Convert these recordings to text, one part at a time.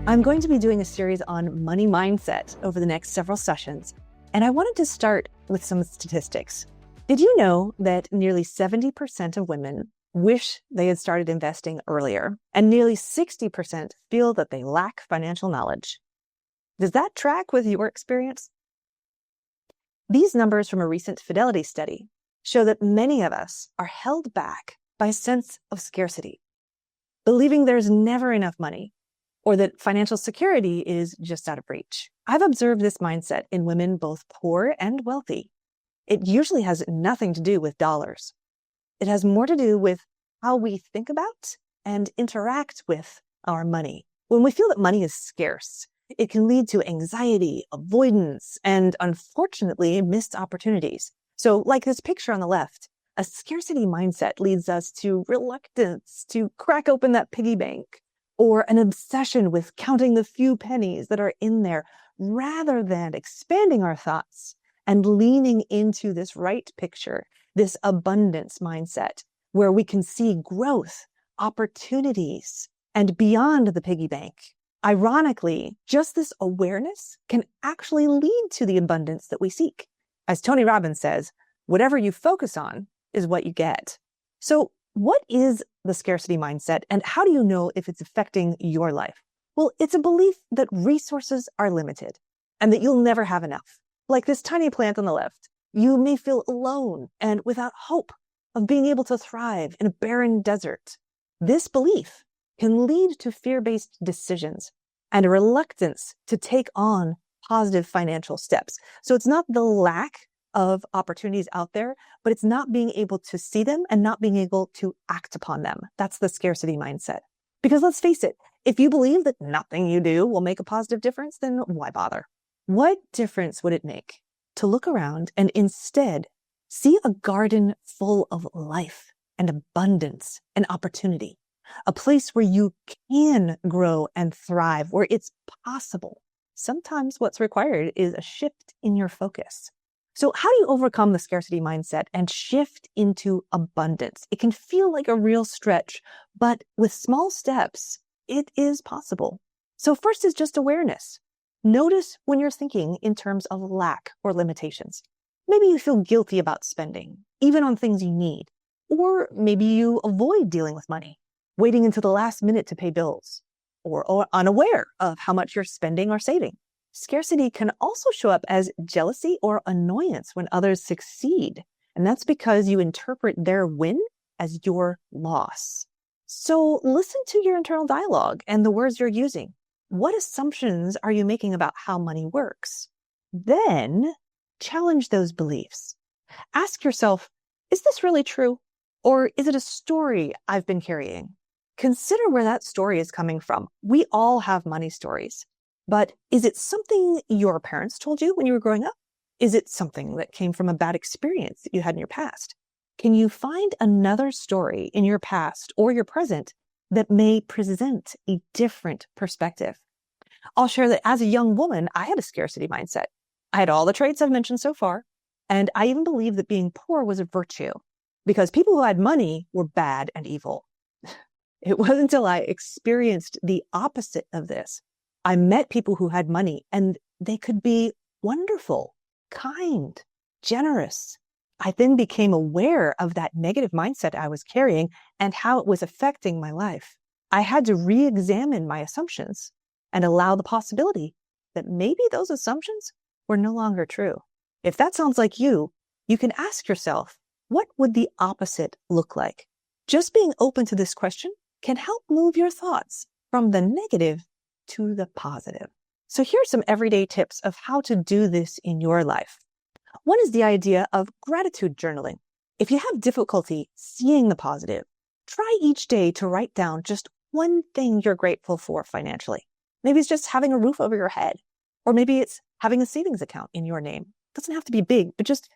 I'm going to be doing a series on money mindset over the next several sessions, and I wanted to start with some statistics. Did you know that nearly 70% of women wish they had started investing earlier, and nearly 60% feel that they lack financial knowledge? Does that track with your experience? These numbers from a recent Fidelity study show that many of us are held back by a sense of scarcity, believing there's never enough money, or that financial security is just out of reach. I've observed this mindset in women both poor and wealthy. It usually has nothing to do with dollars. It has more to do with how we think about and interact with our money. When we feel that money is scarce, it can lead to anxiety, avoidance, and unfortunately, missed opportunities. So like this picture on the left, a scarcity mindset leads us to reluctance to crack open that piggy bank, or an obsession with counting the few pennies that are in there, rather than expanding our thoughts and leaning into this right picture, this abundance mindset, where we can see growth, opportunities, and beyond the piggy bank. Ironically, just this awareness can actually lead to the abundance that we seek. As Tony Robbins says, whatever you focus on is what you get. So what is the scarcity mindset, and how do you know if it's affecting your life? Well, it's a belief that resources are limited and that you'll never have enough. Like this tiny plant on the left, you may feel alone and without hope of being able to thrive in a barren desert. This belief can lead to fear-based decisions and a reluctance to take on positive financial steps. So it's not the lack of opportunities out there, but it's not being able to see them and not being able to act upon them. That's the scarcity mindset. Because let's face it, if you believe that nothing you do will make a positive difference, then why bother? What difference would it make to look around and instead see a garden full of life and abundance and opportunity? A place where you can grow and thrive, where it's possible. Sometimes what's required is a shift in your focus. So how do you overcome the scarcity mindset and shift into abundance? It can feel like a real stretch, but with small steps, it is possible. So first is just awareness. Notice when you're thinking in terms of lack or limitations. Maybe you feel guilty about spending, even on things you need. Or maybe you avoid dealing with money, waiting until the last minute to pay bills, or unaware of how much you're spending or saving. Scarcity can also show up as jealousy or annoyance when others succeed, and that's because you interpret their win as your loss. So listen to your internal dialogue and the words you're using. What assumptions are you making about how money works? Then challenge those beliefs. Ask yourself, is this really true? Or is it a story I've been carrying? Consider where that story is coming from. We all have money stories. But is it something your parents told you when you were growing up? Is it something that came from a bad experience that you had in your past? Can you find another story in your past or your present that may present a different perspective? I'll share that as a young woman, I had a scarcity mindset. I had all the traits I've mentioned so far, and I even believed that being poor was a virtue because people who had money were bad and evil. It wasn't until I experienced the opposite of this. I met people who had money and they could be wonderful, kind, generous. I then became aware of that negative mindset I was carrying and how it was affecting my life. I had to re-examine my assumptions and allow the possibility that maybe those assumptions were no longer true. If that sounds like you can ask yourself, what would the opposite look like? Just being open to this question can help move your thoughts from the negative to the positive. So here's some everyday tips of how to do this in your life. One is the idea of gratitude journaling. If you have difficulty seeing the positive, try each day to write down just one thing you're grateful for financially. Maybe it's just having a roof over your head, or maybe it's having a savings account in your name. It doesn't have to be big, but just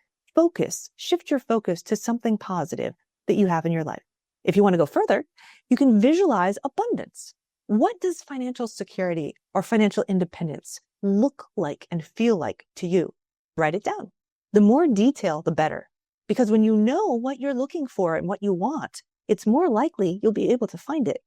shift your focus to something positive that you have in your life. If you want to go further, you can visualize abundance. What does financial security or financial independence look like and feel like to you? Write it down. The more detail, the better. Because when you know what you're looking for and what you want, it's more likely you'll be able to find it.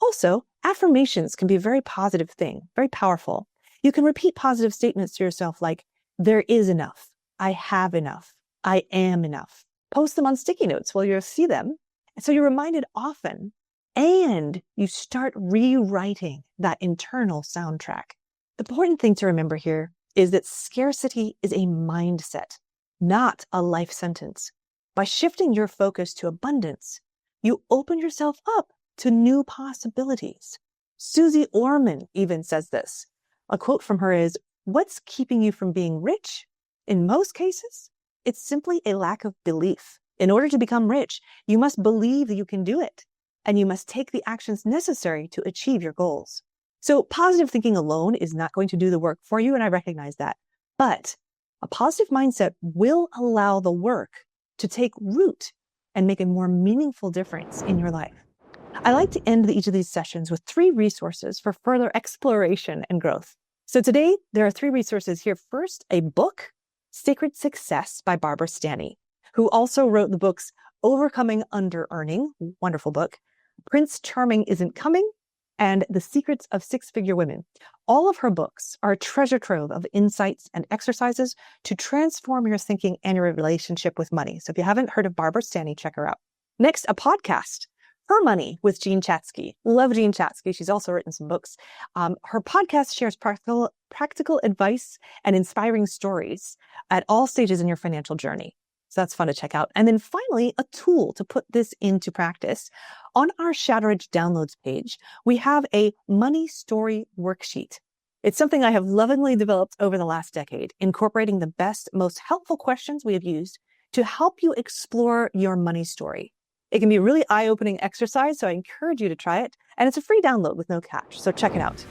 Also, affirmations can be a very positive thing, very powerful. You can repeat positive statements to yourself like, there is enough, I have enough, I am enough. Post them on sticky notes while you see them. So you're reminded often, and you start rewriting that internal soundtrack. The important thing to remember here is that scarcity is a mindset, not a life sentence. By shifting your focus to abundance, you open yourself up to new possibilities. Susie Orman even says this. A quote from her is, "What's keeping you from being rich? In most cases, it's simply a lack of belief. In order to become rich, you must believe that you can do it, and you must take the actions necessary to achieve your goals." So positive thinking alone is not going to do the work for you, and I recognize that. But a positive mindset will allow the work to take root and make a more meaningful difference in your life. I like to end each of these sessions with 3 resources for further exploration and growth. So today, there are 3 resources here. First, a book, Sacred Success by Barbara Stanny, who also wrote the books Overcoming Under-Earning, wonderful book, Prince Charming Isn't Coming, and The Secrets of Six-Figure Women. All of her books are a treasure trove of insights and exercises to transform your thinking and your relationship with money. So if you haven't heard of Barbara Stanny, check her out. Next, a podcast, Her Money with Jean Chatzky. Love Jean Chatzky. She's also written some books. Her podcast shares practical advice and inspiring stories at all stages in your financial journey. So that's fun to check out. And then finally, a tool to put this into practice. On our Shatteridge downloads page, we have a money story worksheet. It's something I have lovingly developed over the last decade, incorporating the best, most helpful questions we have used to help you explore your money story. It can be a really eye-opening exercise, so I encourage you to try it. And it's a free download with no catch, so check it out.